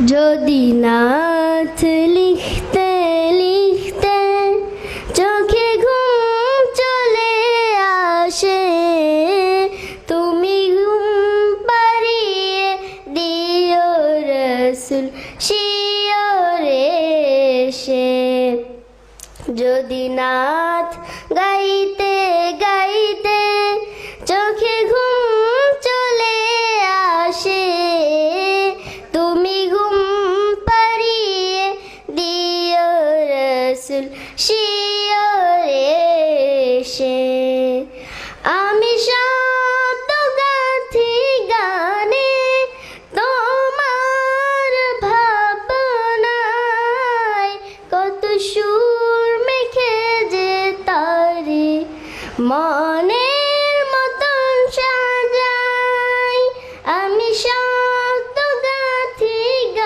যদি নাথ লিখতে লিখতে চোখে ঘুম চলে আসে, তুমি ঘুম পাড়িয়ে দিও রসুল শিয়রে এসে। যদি নাথ